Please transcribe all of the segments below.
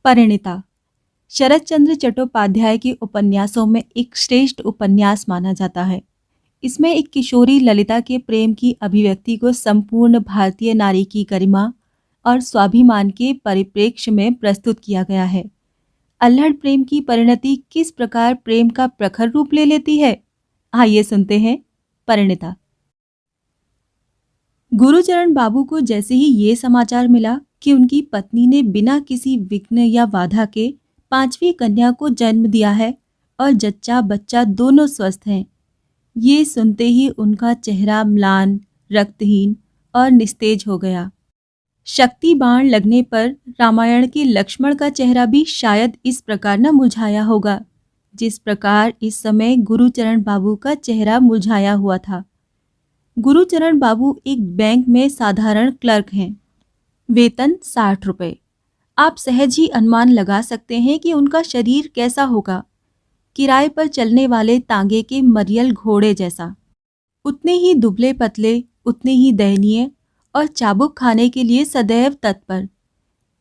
परिणीता शरद चंद्र चट्टोपाध्याय के उपन्यासों में एक श्रेष्ठ उपन्यास माना जाता है। इसमें एक किशोरी ललिता के प्रेम की अभिव्यक्ति को संपूर्ण भारतीय नारी की गरिमा और स्वाभिमान के परिप्रेक्ष्य में प्रस्तुत किया गया है। अल्हड़ प्रेम की परिणति किस प्रकार प्रेम का प्रखर रूप ले लेती है, आइए सुनते हैं। परिणीता। गुरुचरण बाबू को जैसे ही ये समाचार मिला कि उनकी पत्नी ने बिना किसी विघ्न या बाधा के 5वीं कन्या को जन्म दिया है और जच्चा बच्चा दोनों स्वस्थ हैं, ये सुनते ही उनका चेहरा म्लान, रक्तहीन और निस्तेज हो गया। शक्ति बाण लगने पर रामायण के लक्ष्मण का चेहरा भी शायद इस प्रकार न मुरझाया होगा जिस प्रकार इस समय गुरुचरण बाबू का चेहरा मुरझाया हुआ था। गुरुचरण बाबू एक बैंक में साधारण क्लर्क हैं। वेतन 60 रुपये। आप सहज ही अनुमान लगा सकते हैं कि उनका शरीर कैसा होगा। किराए पर चलने वाले तांगे के मरियल घोड़े जैसा। उतने ही दुबले पतले, उतने ही दयनीय और चाबुक खाने के लिए सदैव तत्पर।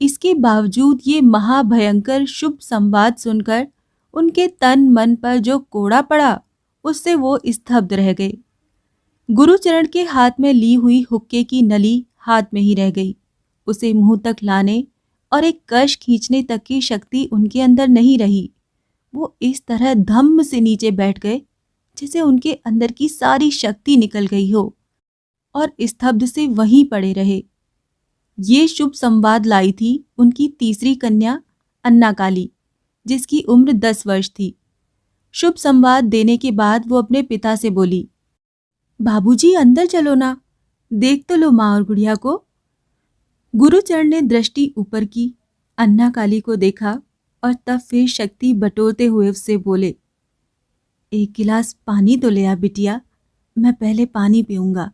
इसके बावजूद ये महाभयंकर शुभ संवाद सुनकर उनके तन मन पर जो कोड़ा पड़ा, उससे वो स्तब्ध रह गए। गुरुचरण के हाथ में ली हुई हुक्के की नली हाथ में ही रह गई। उसे मुंह तक लाने और एक कश खींचने तक की शक्ति उनके अंदर नहीं रही। वो इस तरह धम्म से नीचे बैठ गए जैसे उनके अंदर की सारी शक्ति निकल गई हो और स्तब्ध से वहीं पड़े रहे। ये शुभ संवाद लाई थी उनकी तीसरी कन्या अन्ना काली, जिसकी उम्र 10 वर्ष थी। शुभ संवाद देने के बाद वो अपने पिता से बोली, बाबूजी अंदर चलो ना, देख तो लो माँ और गुड़िया को। गुरुचरण ने दृष्टि ऊपर की, अन्ना काली को देखा और तब फिर शक्ति बटोरते हुए उससे बोले, एक गिलास पानी तो ले आ बिटिया, मैं पहले पानी पीऊंगा।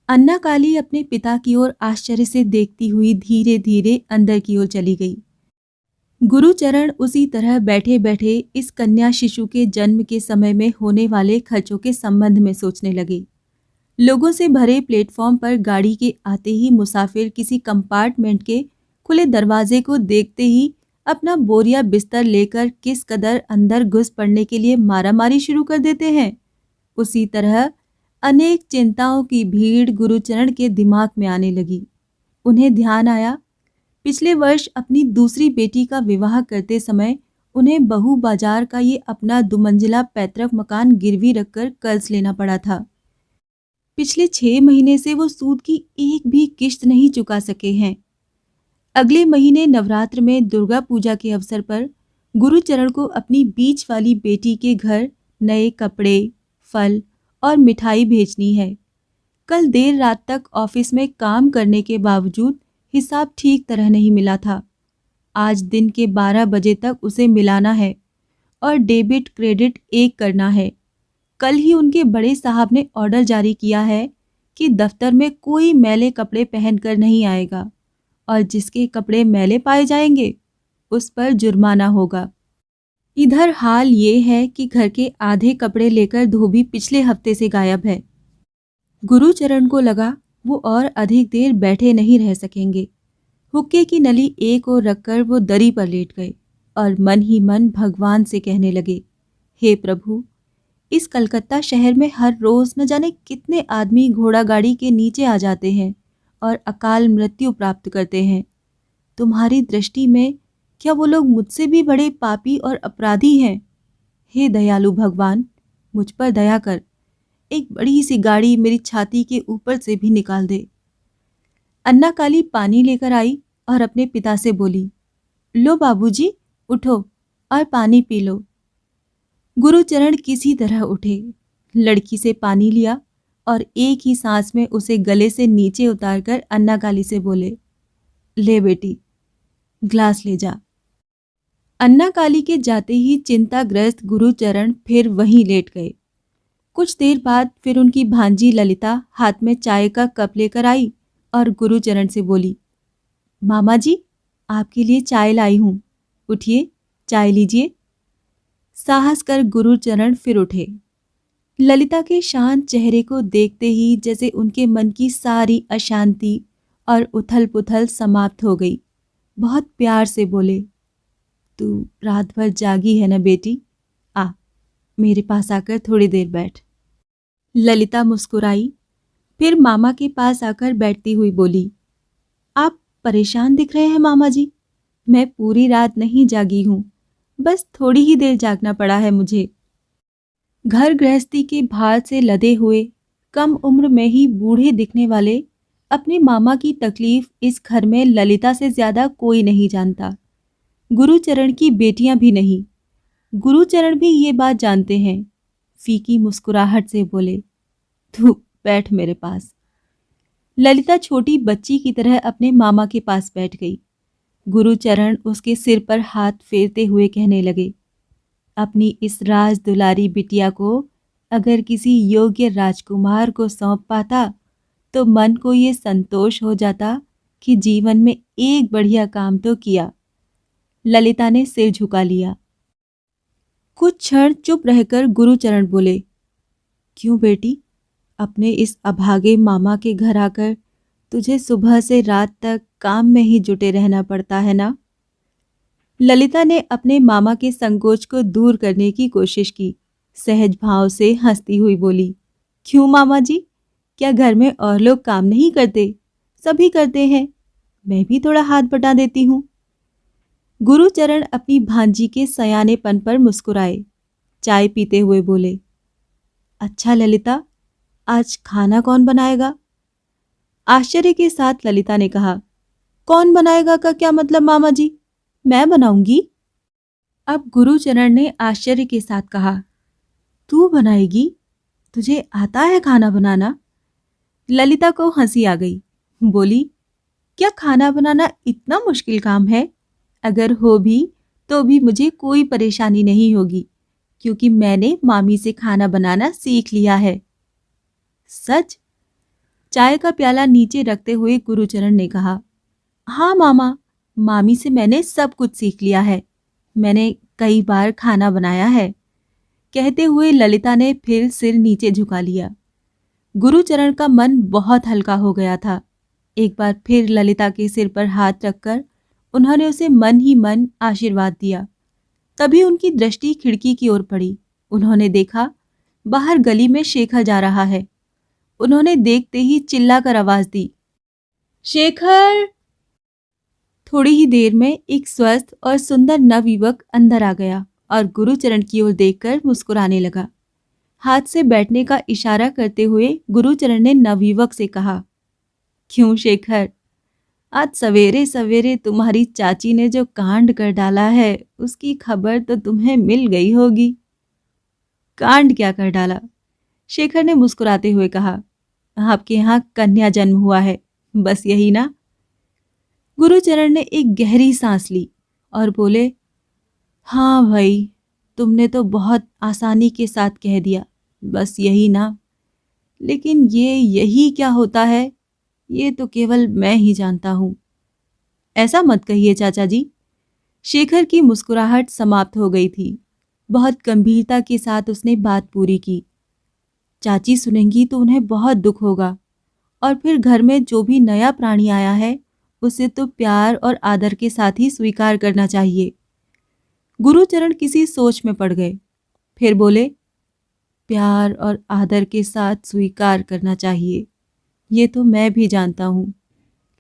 अन्ना काली अपने पिता की ओर आश्चर्य से देखती हुई धीरे धीरे अंदर की ओर चली गई। गुरुचरण उसी तरह बैठे बैठे इस कन्या शिशु के जन्म के समय में होने वाले खर्चों के संबंध में सोचने लगे। लोगों से भरे प्लेटफॉर्म पर गाड़ी के आते ही मुसाफिर किसी कंपार्टमेंट के खुले दरवाजे को देखते ही अपना बोरिया बिस्तर लेकर किस कदर अंदर घुस पड़ने के लिए मारामारी शुरू कर देते हैं। उसी तरह अनेक चिंताओं की भीड़ गुरुचरण के दिमाग में आने लगी। उन्हें ध्यान आया, पिछले वर्ष अपनी दूसरी बेटी का विवाह करते समय उन्हें बहू बाजार का ये अपना 2 मंजिला पैतृक मकान गिरवी रखकर कर्ज लेना पड़ा था। पिछले 6 महीने से वो सूद की एक भी किश्त नहीं चुका सके हैं। अगले महीने नवरात्र में दुर्गा पूजा के अवसर पर गुरुचरण को अपनी बीच वाली बेटी के घर नए कपड़े, फल और मिठाई भेजनी है। कल देर रात तक ऑफिस में काम करने के बावजूद हिसाब ठीक तरह नहीं मिला था। आज दिन के 12 बजे तक उसे मिलाना है और डेबिट क्रेडिट एक करना है। कल ही उनके बड़े साहब ने ऑर्डर जारी किया है कि दफ्तर में कोई मैले कपड़े पहनकर नहीं आएगा और जिसके कपड़े मैले पाए जाएंगे उस पर जुर्माना होगा। इधर हाल ये है कि घर के आधे कपड़े लेकर धोबी पिछले हफ्ते से गायब है। गुरुचरण को लगा वो और अधिक देर बैठे नहीं रह सकेंगे। हुक्के की नली एक ओर रखकर वो दरी पर लेट गए और मन ही मन भगवान से कहने लगे, हे प्रभु, इस कलकत्ता शहर में हर रोज न जाने कितने आदमी घोड़ा गाड़ी के नीचे आ जाते हैं और अकाल मृत्यु प्राप्त करते हैं। तुम्हारी दृष्टि में क्या वो लोग मुझसे भी बड़े पापी और अपराधी हैं? हे दयालु भगवान, मुझ पर दया कर, एक बड़ी सी गाड़ी मेरी छाती के ऊपर से भी निकाल दे। अन्ना काली पानी लेकर आई और अपने पिता से बोली, लो बाबूजी, उठो और पानी पी लो। गुरुचरण किसी तरह उठे, लड़की से पानी लिया और एक ही सांस में उसे गले से नीचे उतारकर अन्ना काली से बोले, ले बेटी, ग्लास ले जा। अन्ना काली के जाते ही चिंताग्रस्त गुरुचरण फिर वहीं लेट गए। कुछ देर बाद फिर उनकी भांजी ललिता हाथ में चाय का कप लेकर आई और गुरुचरण से बोली, मामा जी, आपके लिए चाय लाई हूँ, उठिए चाय लीजिए। साहस कर गुरुचरण फिर उठे। ललिता के शांत चेहरे को देखते ही जैसे उनके मन की सारी अशांति और उथल पुथल समाप्त हो गई। बहुत प्यार से बोले, तू रात भर जागी है ना बेटी, आ मेरे पास आकर थोड़ी देर बैठ। ललिता मुस्कुराई, फिर मामा के पास आकर बैठती हुई बोली, आप परेशान दिख रहे हैं मामा जी। मैं पूरी रात नहीं जागी हूँ, बस थोड़ी ही देर जागना पड़ा है मुझे। घर गृहस्थी के भार से लदे हुए, कम उम्र में ही बूढ़े दिखने वाले अपने मामा की तकलीफ इस घर में ललिता से ज्यादा कोई नहीं जानता। गुरुचरण की बेटियां भी नहीं। गुरुचरण भी ये बात जानते हैं। फीकी मुस्कुराहट से बोले, तू बैठ मेरे पास। ललिता छोटी बच्ची की तरह अपने मामा के पास बैठ गई। गुरुचरण उसके सिर पर हाथ फेरते हुए कहने लगे, अपनी इस राज दुलारी बिटिया को अगर किसी योग्य राजकुमार को सौंप पाता तो मन को ये संतोष हो जाता कि जीवन में एक बढ़िया काम तो किया। ललिता ने सिर झुका लिया। कुछ क्षण चुप रहकर गुरुचरण बोले, क्यों बेटी, अपने इस अभागे मामा के घर आकर तुझे सुबह से रात तक काम में ही जुटे रहना पड़ता है ना? ललिता ने अपने मामा के संकोच को दूर करने की कोशिश की। सहज भाव से हंसती हुई बोली, क्यों मामा जी, क्या घर में और लोग काम नहीं करते? सभी करते हैं, मैं भी थोड़ा हाथ बटा देती हूँ। गुरुचरण अपनी भांजी के सयानेपन पर मुस्कुराए। चाय पीते हुए बोले, अच्छा ललिता, आज खाना कौन बनाएगा? आश्चर्य के साथ ललिता ने कहा, कौन बनाएगा का क्या मतलब मामा जी, मैं बनाऊंगी। अब गुरुचरण ने आश्चर्य के साथ कहा, तू बनाएगी? तुझे आता है खाना बनाना? ललिता को हंसी आ गई। बोली, क्या खाना बनाना इतना मुश्किल काम है? अगर हो भी तो भी मुझे कोई परेशानी नहीं होगी, क्योंकि मैंने मामी से खाना बनाना सीख लिया है। सच? चाय का प्याला नीचे रखते हुए गुरुचरण ने कहा, हाँ मामा, मामी से मैंने सब कुछ सीख लिया है। मैंने कई बार खाना बनाया है। कहते हुए ललिता ने फिर सिर नीचे झुका लिया। गुरुचरण का मन बहुत हल्का हो गया था। एक बार फिर ललिता के सिर पर हाथ रखकर उन्होंने उसे मन ही मन आशीर्वाद दिया। तभी उनकी दृष्टि खिड़की की ओर पड़ी। उन्होंने देखा, बाहर गली में शेखर जा रहा है। उन्होंने देखते ही चिल्लाकर आवाज दी, शेखर! थोड़ी ही देर में एक स्वस्थ और सुंदर नवयुवक अंदर आ गया और गुरुचरण की ओर देखकर मुस्कुराने लगा। हाथ से बैठने का इशारा करते हुए गुरुचरण ने नवयुवक से कहा, क्यों शेखर, आज सवेरे सवेरे तुम्हारी चाची ने जो कांड कर डाला है उसकी खबर तो तुम्हें मिल गई होगी। कांड क्या कर डाला? शेखर ने मुस्कुराते हुए कहा, आपके यहाँ कन्या जन्म हुआ है, बस यही ना? गुरुचरण ने एक गहरी सांस ली और बोले, हाँ भाई, तुमने तो बहुत आसानी के साथ कह दिया, बस यही ना? लेकिन यही क्या होता है, ये तो केवल मैं ही जानता हूँ। ऐसा मत कहिए चाचा जी। शेखर की मुस्कुराहट समाप्त हो गई थी। बहुत गंभीरता के साथ उसने बात पूरी की। चाची सुनेंगी तो उन्हें बहुत दुख होगा, और फिर घर में जो भी नया प्राणी आया है उसे तो प्यार और आदर के साथ ही स्वीकार करना चाहिए। गुरुचरण किसी सोच में पड़ गए। फिर बोले, प्यार और आदर के साथ स्वीकार करना चाहिए, ये तो मैं भी जानता हूँ,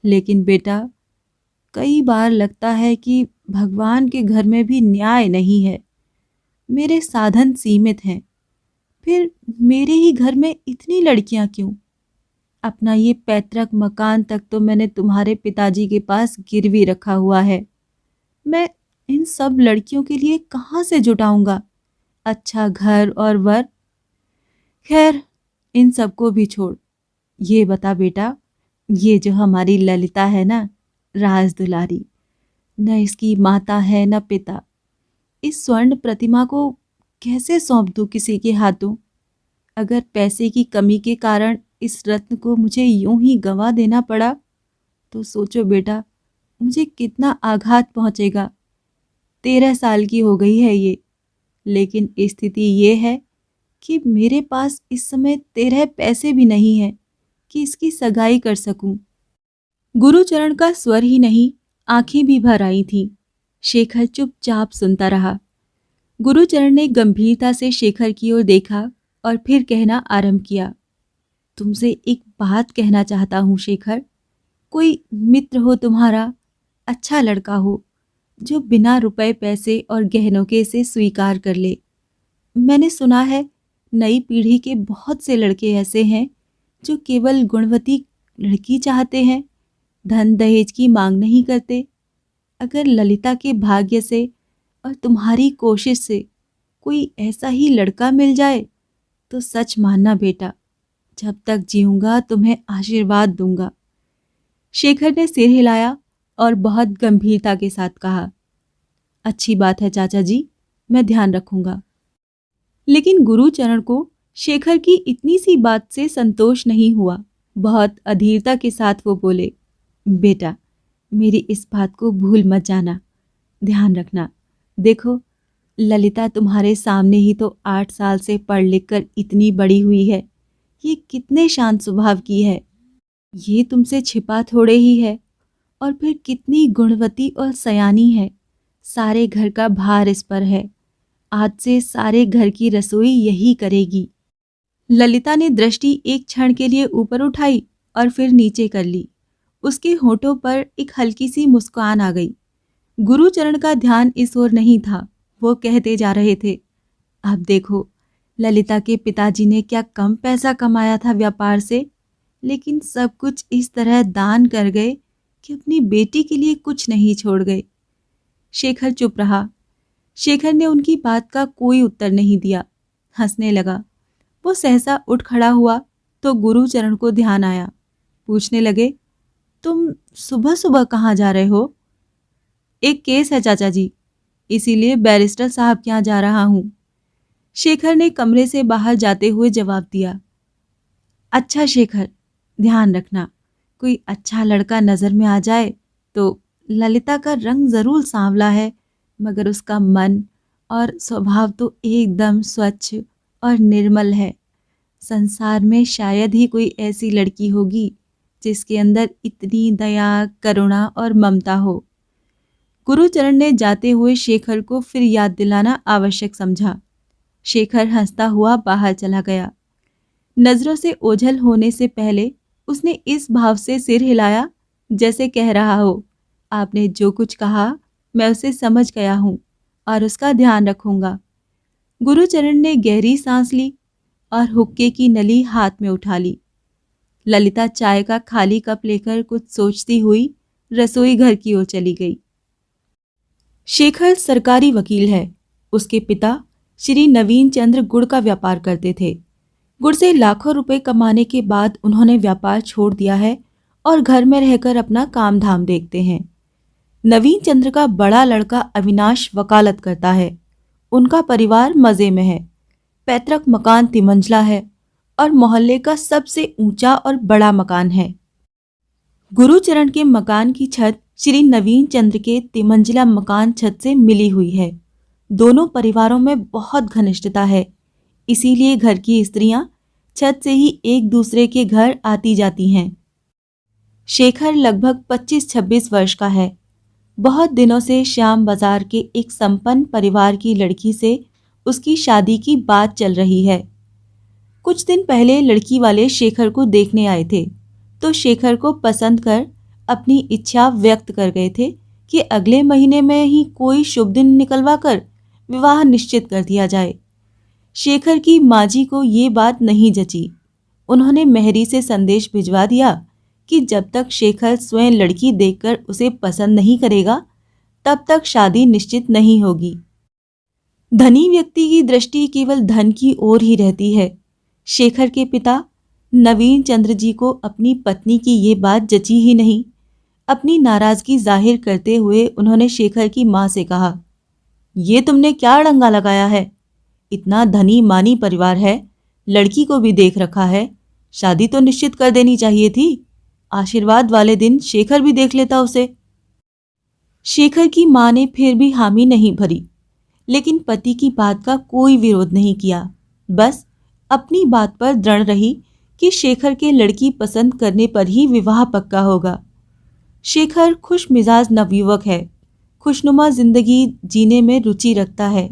लेकिन बेटा, कई बार लगता है कि भगवान के घर में भी न्याय नहीं है। मेरे साधन सीमित हैं, फिर मेरे ही घर में इतनी लड़कियां क्यों? अपना ये पैतृक मकान तक तो मैंने तुम्हारे पिताजी के पास गिरवी रखा हुआ है। मैं इन सब लड़कियों के लिए कहाँ से जुटाऊंगा अच्छा घर और वर? खैर, इन सबको भी छोड़। ये बता बेटा, ये जो हमारी ललिता है ना, राज दुलारी, न इसकी माता है न पिता, इस स्वर्ण प्रतिमा को कैसे सौंप दूं किसी के हाथों? अगर पैसे की कमी के कारण इस रत्न को मुझे यूं ही गंवा देना पड़ा तो सोचो बेटा, मुझे कितना आघात पहुंचेगा। 13 साल की हो गई है ये, लेकिन स्थिति ये है कि मेरे पास इस समय 13 पैसे भी नहीं है कि इसकी सगाई कर सकूं। गुरुचरण का स्वर ही नहीं, आंखें भी भर आई थीं। शेखर चुपचाप सुनता रहा। गुरुचरण ने गंभीरता से शेखर की ओर देखा और फिर कहना आरंभ किया। तुमसे एक बात कहना चाहता हूँ शेखर। कोई मित्र हो तुम्हारा, अच्छा लड़का हो, जो बिना रुपए पैसे और गहनों के इसे स्वीकार कर ले। मैंने सुना है नई पीढ़ी के बहुत से लड़के ऐसे हैं जो केवल गुणवती लड़की चाहते हैं, धन दहेज की मांग नहीं करते। अगर ललिता के भाग्य से और तुम्हारी कोशिश से कोई ऐसा ही लड़का मिल जाए तो सच मानना बेटा, जब तक जीऊंगा तुम्हें आशीर्वाद दूंगा। शेखर ने सिर हिलाया और बहुत गंभीरता के साथ कहा, अच्छी बात है चाचा जी, मैं ध्यान रखूंगा। लेकिन गुरुचरण को शेखर की इतनी सी बात से संतोष नहीं हुआ। बहुत अधीरता के साथ वो बोले, बेटा मेरी इस बात को भूल मत जाना, ध्यान रखना। देखो ललिता तुम्हारे सामने ही तो 8 साल से पढ़ लिख कर इतनी बड़ी हुई है। ये कितने शांत स्वभाव की है, ये तुमसे छिपा थोड़े ही है। और फिर कितनी गुणवती और सयानी है। सारे घर का भार इस पर है। आज से सारे घर की रसोई यही करेगी। ललिता ने दृष्टि एक क्षण के लिए ऊपर उठाई और फिर नीचे कर ली। उसके होठों पर एक हल्की सी मुस्कान आ गई। गुरुचरण का ध्यान इस ओर नहीं था। वो कहते जा रहे थे, अब देखो ललिता के पिताजी ने क्या कम पैसा कमाया था व्यापार से, लेकिन सब कुछ इस तरह दान कर गए कि अपनी बेटी के लिए कुछ नहीं छोड़ गए। शेखर चुप रहा। शेखर ने उनकी बात का कोई उत्तर नहीं दिया, हंसने लगा। वो सहसा उठ खड़ा हुआ तो गुरुचरण को ध्यान आया। पूछने लगे, तुम सुबह सुबह कहाँ जा रहे हो? एक केस है चाचा जी, इसीलिए बैरिस्टर साहब के यहाँ जा रहा हूँ। शेखर ने कमरे से बाहर जाते हुए जवाब दिया। अच्छा शेखर, ध्यान रखना, कोई अच्छा लड़का नज़र में आ जाए तो। ललिता का रंग ज़रूर सांवला है, मगर उसका मन और स्वभाव तो एकदम स्वच्छ और निर्मल है। संसार में शायद ही कोई ऐसी लड़की होगी जिसके अंदर इतनी दया, करुणा और ममता हो। गुरुचरण ने जाते हुए शेखर को फिर याद दिलाना आवश्यक समझा। शेखर हंसता हुआ बाहर चला गया। नजरों से ओझल होने से पहले उसने इस भाव से सिर हिलाया जैसे कह रहा हो, आपने जो कुछ कहा मैं उसे समझ गया हूँ और उसका ध्यान रखूंगा। गुरुचरण ने गहरी सांस ली और हुक्के की नली हाथ में उठा ली। ललिता चाय का खाली कप लेकर कुछ सोचती हुई रसोई घर की ओर चली गई। शेखर सरकारी वकील है। उसके पिता श्री नवीन चंद्र गुड़ का व्यापार करते थे। गुड़ से लाखों रुपए कमाने के बाद उन्होंने व्यापार छोड़ दिया है और घर में रहकर अपना काम धाम देखते हैं। नवीन चंद्र का बड़ा लड़का अविनाश वकालत करता है। उनका परिवार मजे में है। पैतृक मकान तिमंजला है और मोहल्ले का सबसे ऊंचा और बड़ा मकान है। गुरुचरण के मकान की छत श्री नवीन चंद्र के तिमंजिला मकान छत से मिली हुई है। दोनों परिवारों में बहुत घनिष्ठता है, इसीलिए घर की स्त्रियां छत से ही एक दूसरे के घर आती जाती हैं। शेखर लगभग 25-26 वर्ष का है। बहुत दिनों से श्याम बाजार के एक संपन्न परिवार की लड़की से उसकी शादी की बात चल रही है। कुछ दिन पहले लड़की वाले शेखर को देखने आए थे तो शेखर को पसंद कर अपनी इच्छा व्यक्त कर गए थे कि अगले महीने में ही कोई शुभ दिन निकलवा कर विवाह निश्चित कर दिया जाए। शेखर की माजी को ये बात नहीं जची। उन्होंने मेहरी से संदेश भिजवा दिया कि जब तक शेखर स्वयं लड़की देखकर उसे पसंद नहीं करेगा तब तक शादी निश्चित नहीं होगी। धनी व्यक्ति की दृष्टि केवल धन की ओर ही रहती है। शेखर के पिता नवीन चंद्र जी को अपनी पत्नी की ये बात जची ही नहीं। अपनी नाराजगी जाहिर करते हुए उन्होंने शेखर की मां से कहा, ये तुमने क्या अड़ंगा लगाया है? इतना धनी मानी परिवार है, लड़की को भी देख रखा है, शादी तो निश्चित कर देनी चाहिए थी। आशीर्वाद वाले दिन शेखर भी देख लेता उसे। शेखर की मां ने फिर भी हामी नहीं भरी, लेकिन पति की बात का कोई विरोध नहीं किया। बस अपनी बात पर दृढ़ रही कि शेखर के लड़की पसंद करने पर ही विवाह पक्का होगा। शेखर खुश मिजाज नवयुवक है, खुशनुमा जिंदगी जीने में रुचि रखता है।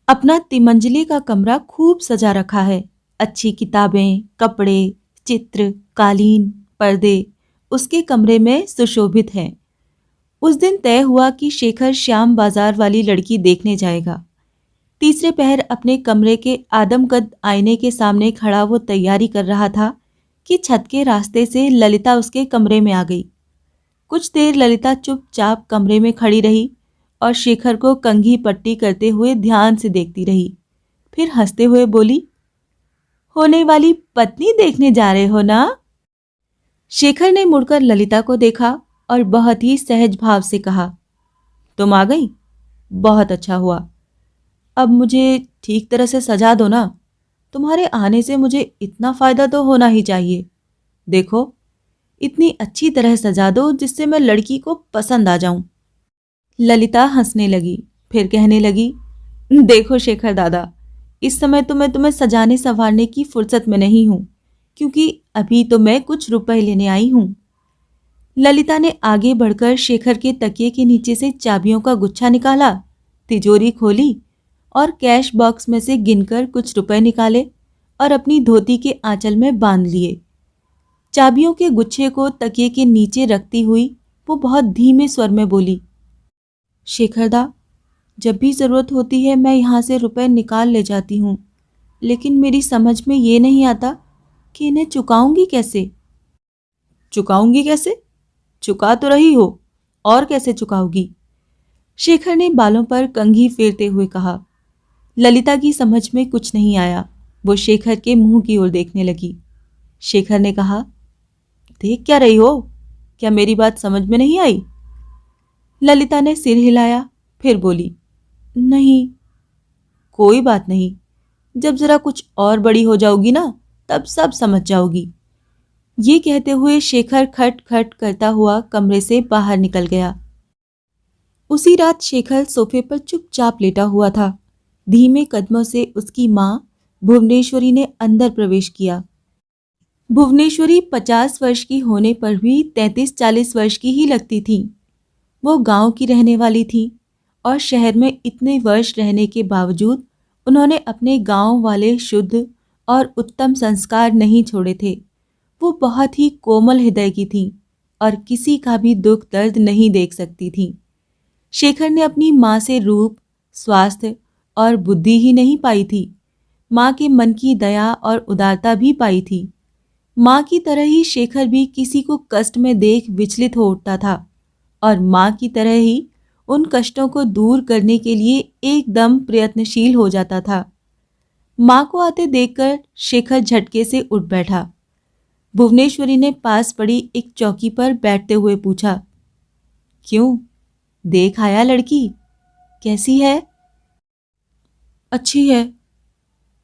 अपना तिमंजिले का कमरा खूब सजा रखा है। अच्छी किताबें, कपड़े, चित्र, कालीन, पर्दे उसके कमरे में सुशोभित हैं। उस दिन तय हुआ कि शेखर श्याम बाजार वाली लड़की देखने जाएगा। तीसरे पहर अपने कमरे के आदमकद आईने के सामने खड़ा वो तैयारी कर रहा था कि छत के रास्ते से ललिता उसके कमरे में आ गई। कुछ देर ललिता चुपचाप कमरे में खड़ी रही और शेखर को कंघी पट्टी करते हुए ध्यान से देखती रही। फिर हंसते हुए बोली, होने वाली पत्नी देखने जा रहे हो ना? शेखर ने मुड़कर ललिता को देखा और बहुत ही सहज भाव से कहा, तुम आ गई? बहुत अच्छा हुआ। अब मुझे ठीक तरह से सजा दो ना। तुम्हारे आने से मुझे इतना फायदा तो होना ही चाहिए। देखो, इतनी अच्छी तरह सजा दो जिससे मैं लड़की को पसंद आ जाऊं। ललिता हंसने लगी, फिर कहने लगी, देखो शेखर दादा, इस समय तो मैं तुम्हें सजाने संवारने की फुर्सत में नहीं हूं, क्योंकि अभी तो मैं कुछ रुपए लेने आई हूं। ललिता ने आगे बढ़कर शेखर के तकिए के नीचे से चाबियों का गुच्छा निकाला, तिजोरी खोली और कैश बॉक्स में से गिनकर कुछ रुपए निकाले और अपनी धोती के आंचल में बांध लिए। चाबियों के गुच्छे को तकिए के नीचे रखती हुई वो बहुत धीमे स्वर में बोली, शेखरदा, जब भी ज़रूरत होती है मैं यहाँ से रुपए निकाल ले जाती हूँ, लेकिन मेरी समझ में ये नहीं आता कि इन्हें चुकाऊंगी कैसे। चुकाऊंगी कैसे? चुका तो रही हो, और कैसे चुकाओगी? शेखर ने बालों पर कंघी फेरते हुए कहा। ललिता की समझ में कुछ नहीं आया। वो शेखर के मुंह की ओर देखने लगी। शेखर ने कहा, देख क्या रही हो? क्या मेरी बात समझ में नहीं आई? ललिता ने सिर हिलाया, फिर बोली, नहीं। कोई बात नहीं, जब जरा कुछ और बड़ी हो जाओगी ना, तब सब समझ जाओगी। ये कहते हुए शेखर खट खट करता हुआ कमरे से बाहर निकल गया। उसी रात शेखर सोफे पर चुपचाप लेटा हुआ था। धीमे कदमों से उसकी माँ भुवनेश्वरी ने अंदर प्रवेश किया। भुवनेश्वरी 50 वर्ष की होने पर भी 33-40 वर्ष की ही लगती थी। वो गांव की रहने वाली थी और शहर में इतने वर्ष रहने के बावजूद उन्होंने अपने गांव वाले शुद्ध और उत्तम संस्कार नहीं छोड़े थे। वो बहुत ही कोमल हृदय की थी और किसी का भी दुख दर्द नहीं देख सकती थी। शेखर ने अपनी माँ से रूप, स्वास्थ्य और बुद्धि ही नहीं पाई थी, माँ के मन की दया और उदारता भी पाई थी। माँ की तरह ही शेखर भी किसी को कष्ट में देख विचलित हो उठता था और माँ की तरह ही उन कष्टों को दूर करने के लिए एकदम प्रयत्नशील हो जाता था। माँ को आते देखकर शेखर झटके से उठ बैठा। भुवनेश्वरी ने पास पड़ी एक चौकी पर बैठते हुए पूछा, क्यों, देख आया लड़की? कैसी है? अच्छी है।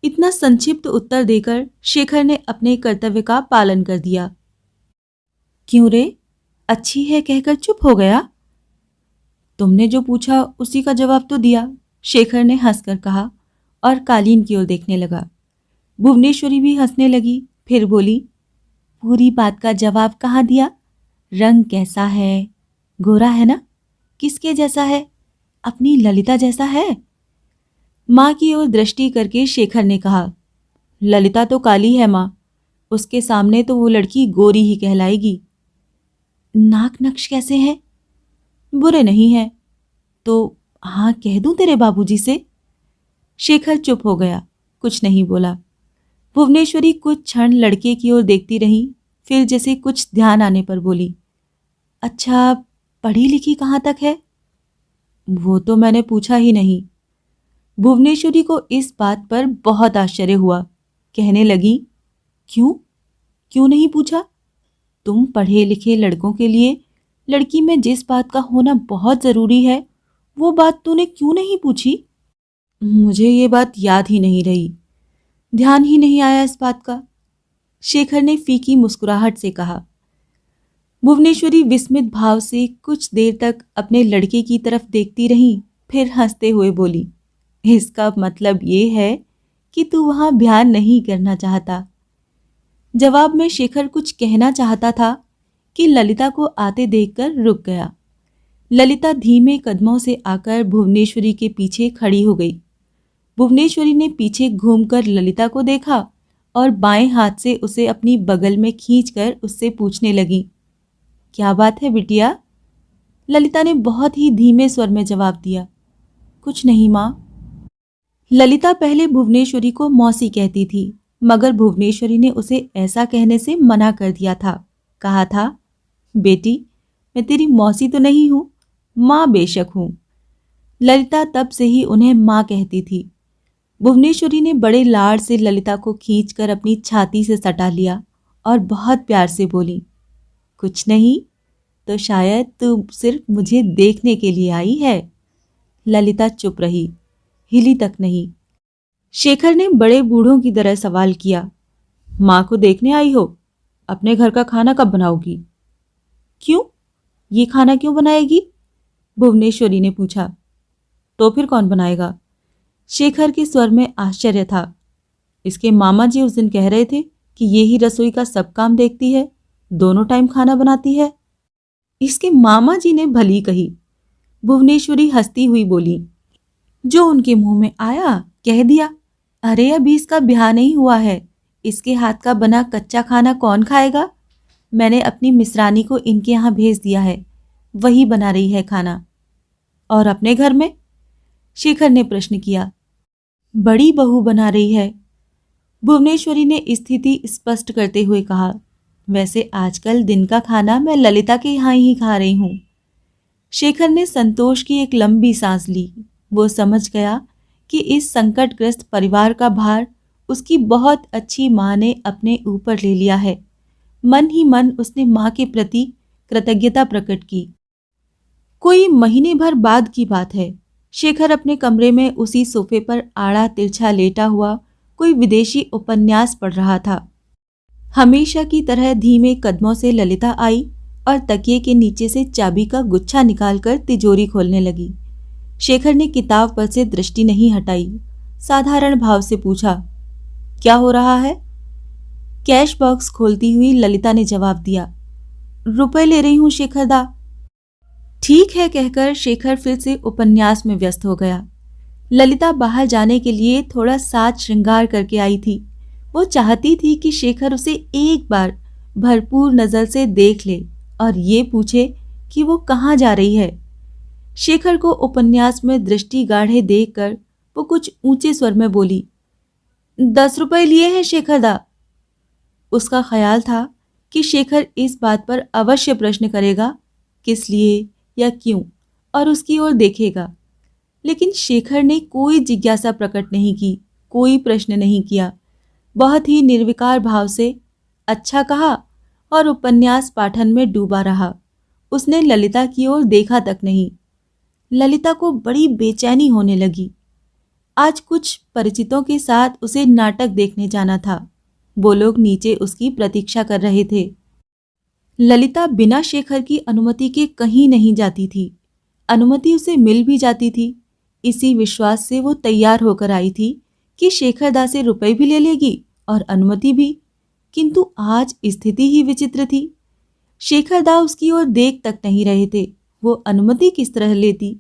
इतना संक्षिप्त उत्तर देकर शेखर ने अपने कर्तव्य का पालन कर दिया। क्यों रे, अच्छी है कहकर चुप हो गया? तुमने जो पूछा उसी का जवाब तो दिया, शेखर ने हंसकर कहा और कालीन की ओर देखने लगा। भुवनेश्वरी भी हंसने लगी, फिर बोली, पूरी बात का जवाब कहाँ दिया? रंग कैसा है? गोरा है ना? किसके जैसा है? अपनी ललिता जैसा है। माँ की ओर दृष्टि करके शेखर ने कहा, ललिता तो काली है माँ, उसके सामने तो वो लड़की गोरी ही कहलाएगी। नाक नक्श कैसे हैं? बुरे नहीं हैं। तो हाँ कह दूं तेरे बाबूजी से? शेखर चुप हो गया, कुछ नहीं बोला। भुवनेश्वरी कुछ क्षण लड़के की ओर देखती रही, फिर जैसे कुछ ध्यान आने पर बोली, अच्छा, पढ़ी लिखी कहाँ तक है? वो तो मैंने पूछा ही नहीं। भुवनेश्वरी को इस बात पर बहुत आश्चर्य हुआ। कहने लगी, क्यों क्यों नहीं पूछा? तुम पढ़े लिखे लड़कों के लिए लड़की में जिस बात का होना बहुत ज़रूरी है, वो बात तूने क्यों नहीं पूछी? मुझे ये बात याद ही नहीं रही, ध्यान ही नहीं आया इस बात का, शेखर ने फीकी मुस्कुराहट से कहा। भुवनेश्वरी विस्मित भाव से कुछ देर तक अपने लड़के की तरफ देखती रही, फिर हंसते हुए बोली, इसका मतलब ये है कि तू वहां ध्यान नहीं करना चाहता। जवाब में शेखर कुछ कहना चाहता था, कि ललिता को आते देखकर रुक गया। ललिता धीमे कदमों से आकर भुवनेश्वरी के पीछे खड़ी हो गई। भुवनेश्वरी ने पीछे घूमकर ललिता को देखा और बाएं हाथ से उसे अपनी बगल में खींचकर उससे पूछने लगी, क्या बात है बिटिया? ललिता ने बहुत ही धीमे स्वर में जवाब दिया, कुछ नहीं माँ। ललिता पहले भुवनेश्वरी को मौसी कहती थी, मगर भुवनेश्वरी ने उसे ऐसा कहने से मना कर दिया था। कहा था, बेटी मैं तेरी मौसी तो नहीं हूं, माँ बेशक हूं। ललिता तब से ही उन्हें माँ कहती थी। भुवनेश्वरी ने बड़े लाड़ से ललिता को खींचकर अपनी छाती से सटा लिया और बहुत प्यार से बोली, कुछ नहीं तो शायद तू सिर्फ मुझे देखने के लिए आई है। ललिता चुप रही, हिली तक नहीं। शेखर ने बड़े बूढ़ों की तरह सवाल किया, माँ को देखने आई हो? अपने घर का खाना कब बनाओगी? क्यों? ये खाना क्यों बनाएगी? भुवनेश्वरी ने पूछा। तो फिर कौन बनाएगा? शेखर के स्वर में आश्चर्य था। इसके मामा जी उस दिन कह रहे थे कि ये ही रसोई का सब काम देखती है, दोनों टाइम खाना बनाती है। इसके मामा जी ने भली कही। भुवनेश्वरी हंसती हुई बोली, जो उनके मुंह में आया कह दिया। अरे अभी इसका ब्याह नहीं हुआ है, इसके हाथ का बना कच्चा खाना कौन खाएगा? मैंने अपनी मिसरानी को इनके यहाँ भेज दिया है, वही बना रही है खाना। और अपने घर में? शेखर ने प्रश्न किया। बड़ी बहू बना रही है। भुवनेश्वरी ने स्थिति स्पष्ट करते हुए कहा, वैसे आजकल दिन का खाना मैं ललिता के यहाँ ही खा रही हूँ। शेखर ने संतोष की एक लंबी सांस ली। वो समझ गया कि इस संकटग्रस्त परिवार का भार उसकी बहुत अच्छी माँ ने अपने ऊपर ले लिया है। मन ही मन उसने माँ के प्रति कृतज्ञता प्रकट की। कोई महीने भर बाद की बात है। शेखर अपने कमरे में उसी सोफे पर आड़ा तिरछा लेटा हुआ कोई विदेशी उपन्यास पढ़ रहा था। हमेशा की तरह धीमे कदमों से ललिता आई और तकिए के नीचे से चाबी का गुच्छा निकालकर तिजोरी खोलने लगी। शेखर ने किताब पर से दृष्टि नहीं हटाई। साधारण भाव से पूछा, क्या हो रहा है? कैश बॉक्स खोलती हुई ललिता ने जवाब दिया, रुपए ले रही हूं शेखर दा। ठीक है कहकर शेखर फिर से उपन्यास में व्यस्त हो गया। ललिता बाहर जाने के लिए थोड़ा साज श्रृंगार करके आई थी। वो चाहती थी कि शेखर उसे एक बार भरपूर नजर से देख ले और ये पूछे कि वो कहाँ जा रही है। शेखर को उपन्यास में दृष्टि गाढ़े देखकर वो कुछ ऊंचे स्वर में बोली, 10 रुपए लिए हैं शेखर दा। उसका ख्याल था कि शेखर इस बात पर अवश्य प्रश्न करेगा, किस लिए या क्यों, और उसकी ओर देखेगा। लेकिन शेखर ने कोई जिज्ञासा प्रकट नहीं की, कोई प्रश्न नहीं किया। बहुत ही निर्विकार भाव से अच्छा कहा और उपन्यास पाठन में डूबा रहा। उसने ललिता की ओर देखा तक नहीं। ललिता को बड़ी बेचैनी होने लगी। आज कुछ परिचितों के साथ उसे नाटक देखने जाना था। वो लोग नीचे उसकी प्रतीक्षा कर रहे थे। ललिता बिना शेखर की अनुमति के कहीं नहीं जाती थी। अनुमति उसे मिल भी जाती थी। इसी विश्वास से वो तैयार होकर आई थी कि शेखर दा से रुपए भी ले लेगी और अनुमति भी। किंतु आज स्थिति ही विचित्र थी। शेखर दा उसकी ओर देख तक नहीं रहे थे, वो अनुमति किस तरह लेती?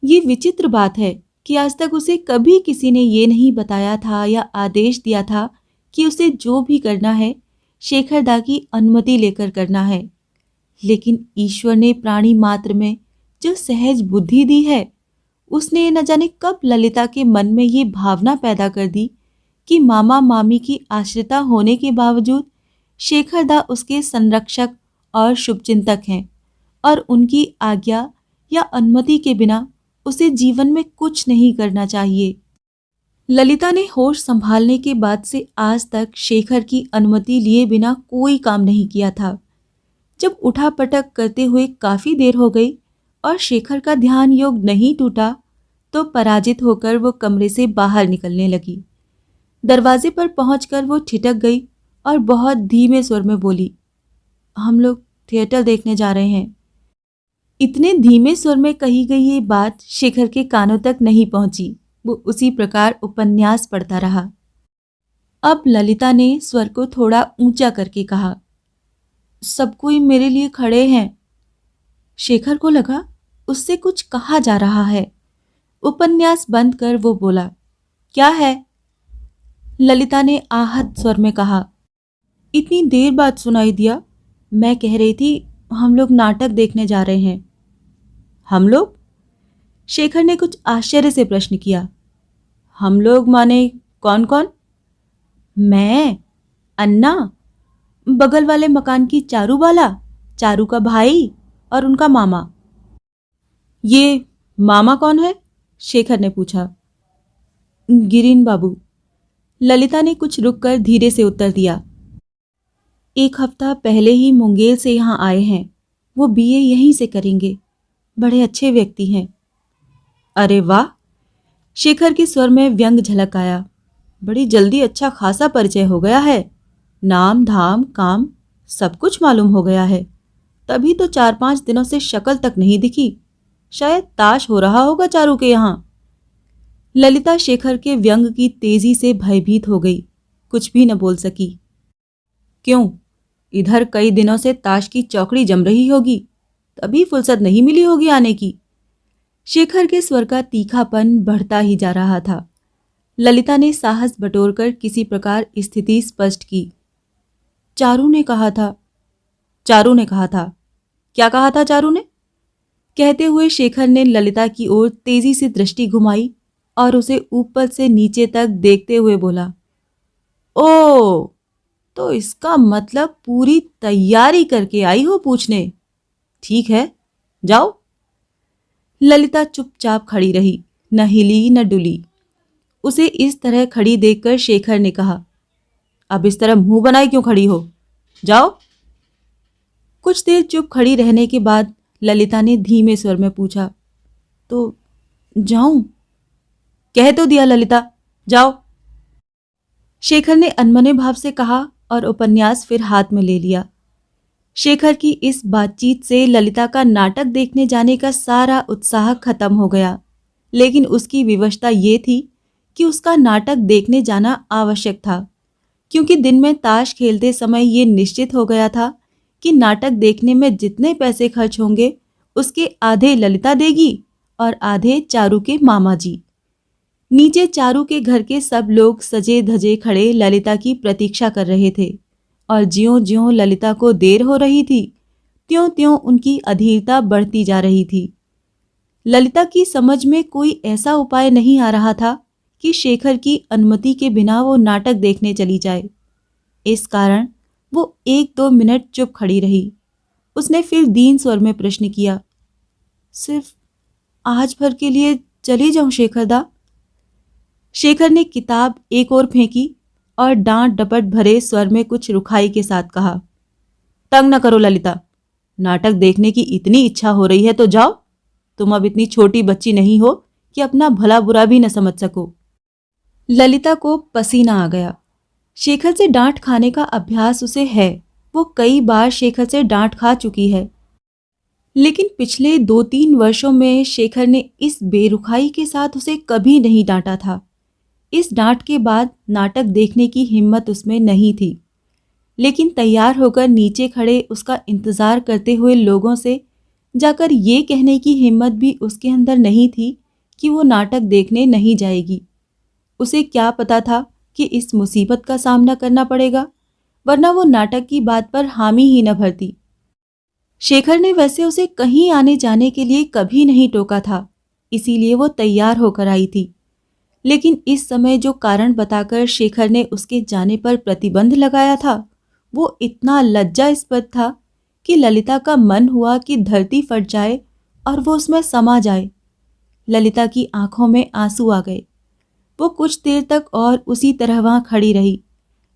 ये विचित्र बात है कि आज तक उसे कभी किसी ने ये नहीं बताया था या आदेश दिया था कि उसे जो भी करना है शेखर दा की अनुमति लेकर करना है। लेकिन ईश्वर ने प्राणी मात्र में जो सहज बुद्धि दी है, उसने न जाने कब ललिता के मन में ये भावना पैदा कर दी कि मामा मामी की आश्रिता होने के बावजूद शेखर दा उसके संरक्षक और शुभचिंतक हैं और उनकी आज्ञा या अनुमति के बिना उसे जीवन में कुछ नहीं करना चाहिए। ललिता ने होश संभालने के बाद से आज तक शेखर की अनुमति लिए बिना कोई काम नहीं किया था। जब उठापटक करते हुए काफी देर हो गई और शेखर का ध्यान योग नहीं टूटा, तो पराजित होकर वो कमरे से बाहर निकलने लगी। दरवाजे पर पहुंचकर वो ठिठक गई और बहुत धीमे स्वर में बोली, हम लोग थिएटर देखने जा रहे हैं। इतने धीमे स्वर में कही गई ये बात शेखर के कानों तक नहीं पहुंची। वो उसी प्रकार उपन्यास पढ़ता रहा। अब ललिता ने स्वर को थोड़ा ऊंचा करके कहा, सब कोई मेरे लिए खड़े हैं। शेखर को लगा उससे कुछ कहा जा रहा है। उपन्यास बंद कर वो बोला, क्या है? ललिता ने आहत स्वर में कहा, इतनी देर बाद सुनाई दिया। मैं कह रही थी हम लोग नाटक देखने जा रहे हैं। हम लोग? शेखर ने कुछ आश्चर्य से प्रश्न किया। हम लोग माने कौन कौन? मैं, अन्ना, बगल वाले मकान की चारू बाला, चारू का भाई और उनका मामा। ये मामा कौन है? शेखर ने पूछा। गिरीन बाबू, ललिता ने कुछ रुककर धीरे से उत्तर दिया। 1 हफ्ता पहले ही मुंगेर से यहाँ आए हैं। वो बीए यहीं से करेंगे। बड़े अच्छे व्यक्ति हैं। अरे वाह! शेखर के स्वर में व्यंग झलक आया। बड़ी जल्दी अच्छा खासा परिचय हो गया है। नाम धाम काम सब कुछ मालूम हो गया है। तभी तो 4-5 दिनों से शक्ल तक नहीं दिखी। शायद ताश हो रहा होगा चारू के यहाँ। ललिता शेखर के व्यंग की तेजी से भयभीत हो गई। कुछ भी न बोल सकी। क्यों? इधर कई दिनों से ताश की चौकड़ी जम रही होगी, तभी फुर्सत नहीं मिली होगी आने की। शेखर के स्वर का तीखापन बढ़ता ही जा रहा था। ललिता ने साहस बटोरकर किसी प्रकार स्थिति स्पष्ट की। चारू ने कहा था। चारू ने कहा था? क्या कहा था चारू ने? कहते हुए शेखर ने ललिता की ओर तेजी से दृष्टि घुमाई और उसे ऊपर से नीचे तक देखते हुए बोला, ओ, तो इसका मतलब पूरी तैयारी करके आई हो पूछने। ठीक है, जाओ। ललिता चुपचाप खड़ी रही, न हिली न डुली। उसे इस तरह खड़ी देखकर शेखर ने कहा, अब इस तरह मुंह बनाए क्यों खड़ी हो? जाओ। कुछ देर चुप खड़ी रहने के बाद ललिता ने धीमे स्वर में पूछा, तो जाऊं? कह तो दिया ललिता, जाओ। शेखर ने अनमने भाव से कहा और उपन्यास फिर हाथ में ले लिया। शेखर की इस बातचीत से ललिता का नाटक देखने जाने का सारा उत्साह खत्म हो गया। लेकिन उसकी विवशता ये थी कि उसका नाटक देखने जाना आवश्यक था, क्योंकि दिन में ताश खेलते समय ये निश्चित हो गया था कि नाटक देखने में जितने पैसे खर्च होंगे उसके आधे ललिता देगी और आधे चारू के मामा जी। नीचे चारू के घर के सब लोग सजे धजे खड़े ललिता की प्रतीक्षा कर रहे थे और ज्यों-ज्यों ललिता को देर हो रही थी, त्यों-त्यों उनकी अधीरता बढ़ती जा रही थी। ललिता की समझ में कोई ऐसा उपाय नहीं आ रहा था कि शेखर की अनुमति के बिना वो नाटक देखने चली जाए। इस कारण वो 1-2 मिनट चुप खड़ी रही। उसने फिर दीन स्वर में प्रश्न किया, सिर्फ आज भर के लिए चली जाऊं शेखरदा? शेखर ने किताब एक ओर फेंकी और डांट डपट भरे स्वर में कुछ रुखाई के साथ कहा, तंग न करो ललिता। नाटक देखने की इतनी इच्छा हो रही है तो जाओ। तुम अब इतनी छोटी बच्ची नहीं हो कि अपना भला बुरा भी न समझ सको। ललिता को पसीना आ गया। शेखर से डांट खाने का अभ्यास उसे है। वो कई बार शेखर से डांट खा चुकी है। लेकिन पिछले 2-3 वर्षों में शेखर ने इस बेरुखाई के साथ उसे कभी नहीं डांटा था। इस डांट के बाद नाटक देखने की हिम्मत उसमें नहीं थी। लेकिन तैयार होकर नीचे खड़े उसका इंतजार करते हुए लोगों से जाकर ये कहने की हिम्मत भी उसके अंदर नहीं थी कि वो नाटक देखने नहीं जाएगी। उसे क्या पता था कि इस मुसीबत का सामना करना पड़ेगा, वरना वो नाटक की बात पर हामी ही न भरती। शेखर ने वैसे उसे कहीं आने जाने के लिए कभी नहीं टोका था, इसीलिए वो तैयार होकर आई थी। लेकिन इस समय जो कारण बताकर शेखर ने उसके जाने पर प्रतिबंध लगाया था, वो इतना लज्जास्पद था कि ललिता का मन हुआ कि धरती फट जाए और वो उसमें समा जाए। ललिता की आंखों में आंसू आ गए। वो कुछ देर तक और उसी तरह वहां खड़ी रही,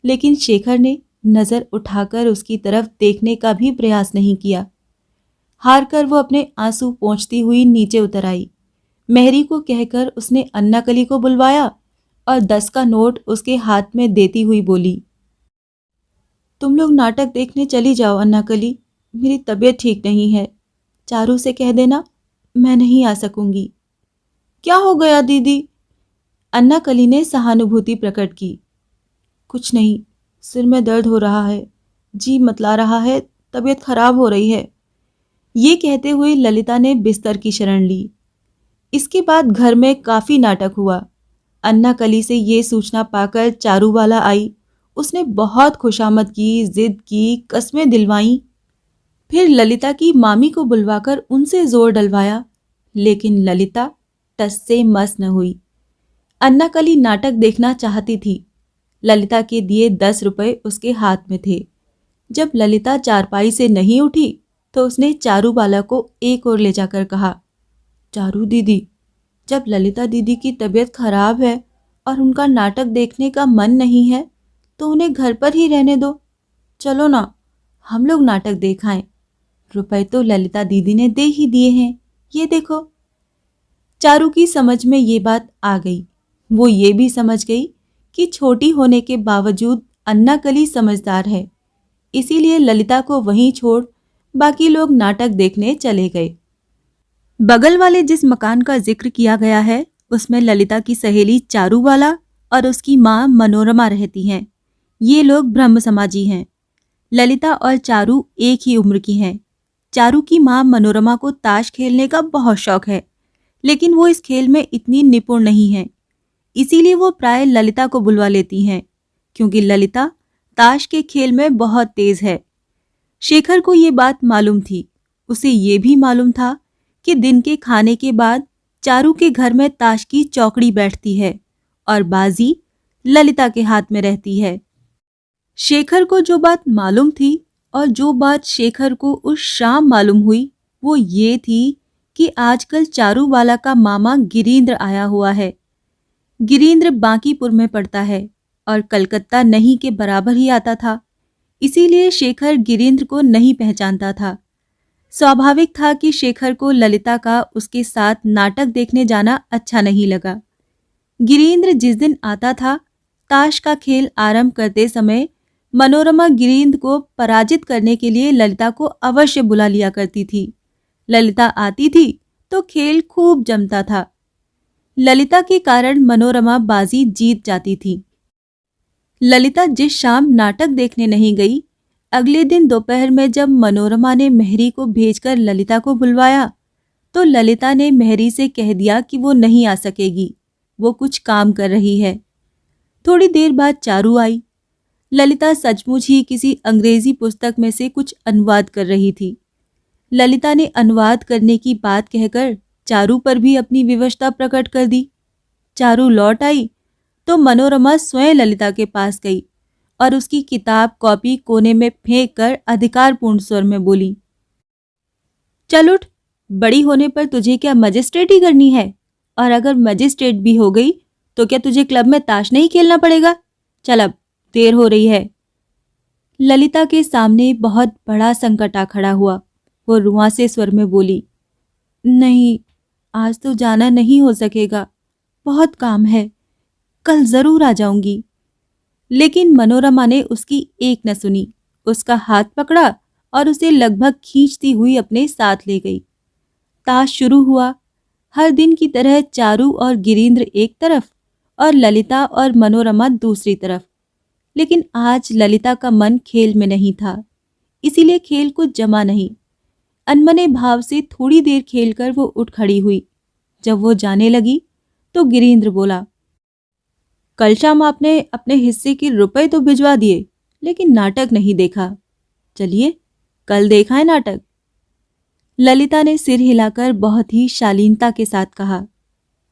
लेकिन शेखर ने नजर उठाकर उसकी तरफ देखने का भी प्रयास नहीं किया। हार कर वो अपने आंसू पोंछती हुई नीचे उतर आई। मेहरी को कहकर उसने अन्नाकली को बुलवाया और 10 का नोट उसके हाथ में देती हुई बोली, तुम लोग नाटक देखने चली जाओ अन्नाकली, मेरी तबीयत ठीक नहीं है। चारू से कह देना मैं नहीं आ सकूंगी। क्या हो गया दीदी? अन्नाकली ने सहानुभूति प्रकट की। कुछ नहीं, सिर में दर्द हो रहा है, जी मतला रहा है, तबीयत खराब हो रही है। ये कहते हुए ललिता ने बिस्तर की शरण ली। इसके बाद घर में काफी नाटक हुआ। अन्नाकली से ये सूचना पाकर चारूबाला आई। उसने बहुत खुशामद की, जिद की, कस्में दिलवाईं। फिर ललिता की मामी को बुलवाकर उनसे जोर डलवाया, लेकिन ललिता टस से मस न हुई। अन्नाकली नाटक देखना चाहती थी। ललिता के दिए 10 रुपए उसके हाथ में थे। जब ललिता चारपाई से नहीं उठी तो उसने चारूबाला को एक ओर ले जाकर कहा, चारू दीदी, जब ललिता दीदी की तबीयत खराब है और उनका नाटक देखने का मन नहीं है तो उन्हें घर पर ही रहने दो। चलो ना, हम लोग नाटक देखाएं। रुपए तो ललिता दीदी ने दे ही दिए हैं, ये देखो। चारू की समझ में ये बात आ गई। वो ये भी समझ गई कि छोटी होने के बावजूद अन्नाकली समझदार है। इसीलिए ललिता को वहीं छोड़ बाकी लोग नाटक देखने चले गए। बगल वाले जिस मकान का जिक्र किया गया है उसमें ललिता की सहेली चारूबाला और उसकी मां मनोरमा रहती हैं। ये लोग ब्रह्म समाजी हैं। ललिता और चारू एक ही उम्र की हैं। चारू की मां मनोरमा को ताश खेलने का बहुत शौक है, लेकिन वो इस खेल में इतनी निपुण नहीं है। इसीलिए वो प्राय ललिता को बुलवा लेती हैं, क्योंकि ललिता ताश के खेल में बहुत तेज है। शेखर को ये बात मालूम थी। उसे ये भी मालूम था कि दिन के खाने के बाद चारू के घर में ताश की चौकड़ी बैठती है और बाजी ललिता के हाथ में रहती है। शेखर को जो बात मालूम थी और जो बात शेखर को उस शाम मालूम हुई वो ये थी कि आजकल चारूबाला का मामा गिरीन्द्र आया हुआ है। गिरीन्द्र बांकीपुर में पड़ता है और कलकत्ता नहीं के बराबर ही आता था। इसीलिए शेखर गिरीन्द्र को नहीं पहचानता था। स्वाभाविक था कि शेखर को ललिता का उसके साथ नाटक देखने जाना अच्छा नहीं लगा। गिरीन्द्र जिस दिन आता था, ताश का खेल आरंभ करते समय मनोरमा गिरीन्द्र को पराजित करने के लिए ललिता को अवश्य बुला लिया करती थी। ललिता आती थी तो खेल खूब जमता था। ललिता के कारण मनोरमा बाजी जीत जाती थी। ललिता जिस शाम नाटक देखने नहीं गई, अगले दिन दोपहर में जब मनोरमा ने मेहरी को भेजकर ललिता को बुलवाया तो ललिता ने मेहरी से कह दिया कि वो नहीं आ सकेगी, वो कुछ काम कर रही है। थोड़ी देर बाद चारू आई। ललिता सचमुच ही किसी अंग्रेजी पुस्तक में से कुछ अनुवाद कर रही थी। ललिता ने अनुवाद करने की बात कहकर चारू पर भी अपनी विवशता प्रकट कर दी। चारू लौट आई तो मनोरमा स्वयं ललिता के पास गई और उसकी किताब कॉपी कोने में फेंक कर अधिकारपूर्ण स्वर में बोली, चल उठ, बड़ी होने पर तुझे क्या मजिस्ट्रेट ही करनी है? और अगर मजिस्ट्रेट भी हो गई तो क्या तुझे क्लब में ताश नहीं खेलना पड़ेगा? चल अब, देर हो रही है। ललिता के सामने बहुत बड़ा संकट आ खड़ा हुआ। वो रुआंसे स्वर में बोली, नहीं, आज तो जाना नहीं हो सकेगा, बहुत काम है, कल जरूर आ जाऊंगी। लेकिन मनोरमा ने उसकी एक न सुनी। उसका हाथ पकड़ा और उसे लगभग खींचती हुई अपने साथ ले गई। ताश शुरू हुआ। हर दिन की तरह चारू और गिरीन्द्र एक तरफ और ललिता और मनोरमा दूसरी तरफ। लेकिन आज ललिता का मन खेल में नहीं था, इसीलिए खेल कुछ जमा नहीं। अनमने भाव से थोड़ी देर खेलकर वो उठ खड़ी हुई। जब वो जाने लगी तो गिरीन्द्र बोला, कल शाम आपने अपने हिस्से के रुपए तो भिजवा दिए, लेकिन नाटक नहीं देखा। चलिए, कल देखा है नाटक। ललिता ने सिर हिलाकर बहुत ही शालीनता के साथ कहा,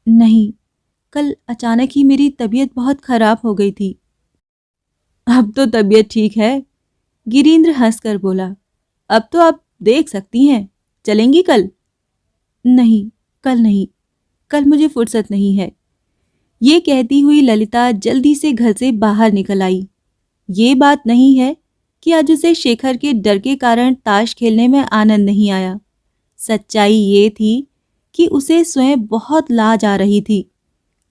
नहीं, कल अचानक ही मेरी तबीयत बहुत खराब हो गई थी। अब तो तबीयत ठीक है, गिरीन्द्र हंसकर बोला। अब तो आप देख सकती हैं। चलेंगी कल? नहीं, कल नहीं, कल मुझे फुर्सत नहीं है। ये कहती हुई ललिता जल्दी से घर से बाहर निकल आई। ये बात नहीं है कि आज उसे शेखर के डर के कारण ताश खेलने में आनंद नहीं आया। सच्चाई ये थी कि उसे स्वयं बहुत लाज आ रही थी।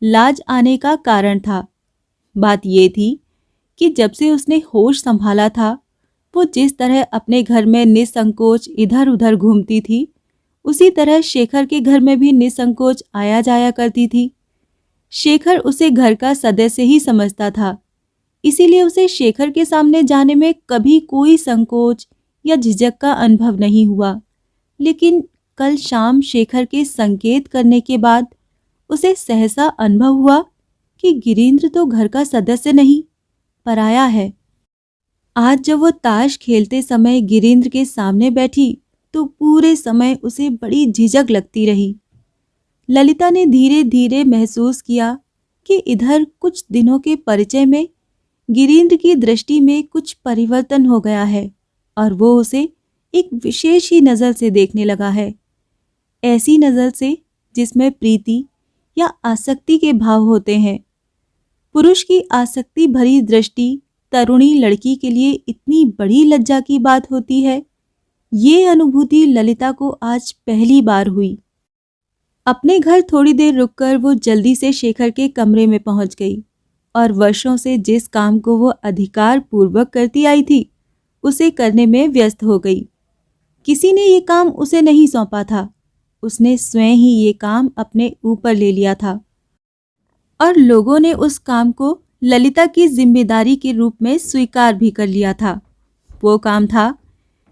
लाज आने का कारण था, बात ये थी कि जब से उसने होश संभाला था, वो जिस तरह अपने घर में निसंकोच इधर उधर घूमती थी, उसी तरह शेखर के घर में भी निसंकोच आया जाया करती थी। शेखर उसे घर का सदस्य ही समझता था, इसीलिए उसे शेखर के सामने जाने में कभी कोई संकोच या झिझक का अनुभव नहीं हुआ, लेकिन कल शाम शेखर के संकेत करने के बाद उसे सहसा अनुभव हुआ कि गिरीन्द्र तो घर का सदस्य नहीं, पराया है। आज जब वो ताश खेलते समय गिरीन्द्र के सामने बैठी तो पूरे समय उसे बड़ी झिझक लगती रही। ललिता ने धीरे धीरे महसूस किया कि इधर कुछ दिनों के परिचय में गिरीन्द्र की दृष्टि में कुछ परिवर्तन हो गया है और वो उसे एक विशेष ही नज़र से देखने लगा है। ऐसी नज़र से जिसमें प्रीति या आसक्ति के भाव होते हैं। पुरुष की आसक्ति भरी दृष्टि तरुणी लड़की के लिए इतनी बड़ी लज्जा की बात होती है, ये अनुभूति ललिता को आज पहली बार हुई। अपने घर थोड़ी देर रुककर वो जल्दी से शेखर के कमरे में पहुंच गई और वर्षों से जिस काम को वो अधिकार पूर्वक करती आई थी उसे करने में व्यस्त हो गई। किसी ने ये काम उसे नहीं सौंपा था, उसने स्वयं ही ये काम अपने ऊपर ले लिया था और लोगों ने उस काम को ललिता की जिम्मेदारी के रूप में स्वीकार भी कर लिया था। वो काम था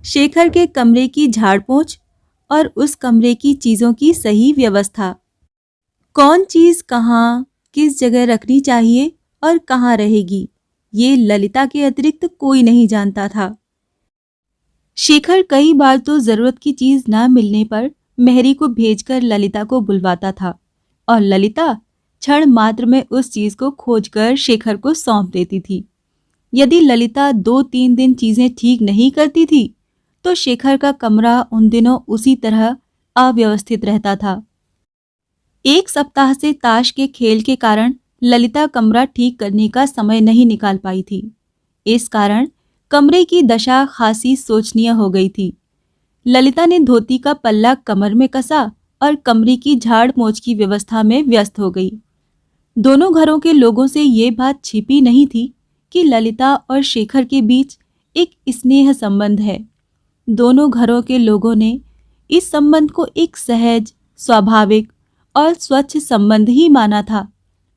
शेखर के कमरे की झाड़ पोंछ और उस कमरे की चीज़ों की सही व्यवस्था। कौन चीज़ कहाँ किस जगह रखनी चाहिए और कहाँ रहेगी, ये ललिता के अतिरिक्त कोई नहीं जानता था। शेखर कई बार तो ज़रूरत की चीज़ ना मिलने पर मेहरी को भेजकर ललिता को बुलवाता था और ललिता क्षण मात्र में उस चीज़ को खोजकर शेखर को सौंप देती थी। यदि ललिता 2-3 दिन चीज़ें ठीक नहीं करती थी तो शेखर का कमरा उन दिनों उसी तरह अव्यवस्थित रहता था। एक सप्ताह से ताश के खेल के कारण ललिता कमरा ठीक करने का समय नहीं निकाल पाई थी। इस कारण कमरे की दशा खासी शोचनीय हो गई थी। ललिता ने धोती का पल्ला कमर में कसा और कमरे की झाड़ पोंछ की व्यवस्था में व्यस्त हो गई। दोनों घरों के लोगों से ये बात छिपी नहीं थी कि ललिता और शेखर के बीच एक स्नेह संबंध है। दोनों घरों के लोगों ने इस संबंध को एक सहज, स्वाभाविक और स्वच्छ संबंध ही माना था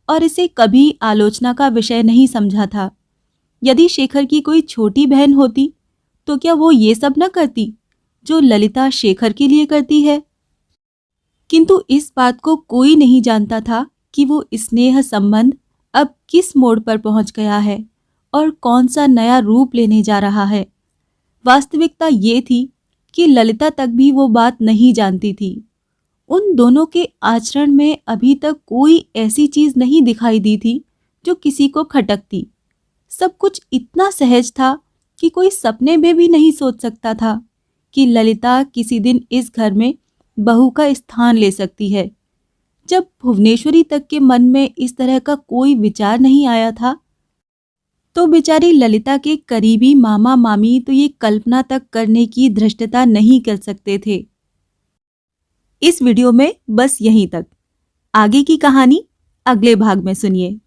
और इसे कभी आलोचना का विषय नहीं समझा था। यदि शेखर की कोई छोटी बहन होती तो क्या वो ये सब न करती जो ललिता शेखर के लिए करती है? किंतु इस बात को कोई नहीं जानता था कि वो स्नेह संबंध अब किस मोड़ पर पहुंच गया है और कौन सा नया रूप लेने जा रहा है। वास्तविकता ये थी कि ललिता तक भी वो बात नहीं जानती थी। उन दोनों के आचरण में अभी तक कोई ऐसी चीज नहीं दिखाई दी थी जो किसी को खटकती। सब कुछ इतना सहज था कि कोई सपने में भी नहीं सोच सकता था कि ललिता किसी दिन इस घर में बहू का स्थान ले सकती है। जब भुवनेश्वरी तक के मन में इस तरह का कोई विचार नहीं आया था तो बेचारी ललिता के करीबी मामा मामी तो ये कल्पना तक करने की धृष्टता नहीं कर सकते थे। इस वीडियो में बस यहीं तक। आगे की कहानी अगले भाग में सुनिए।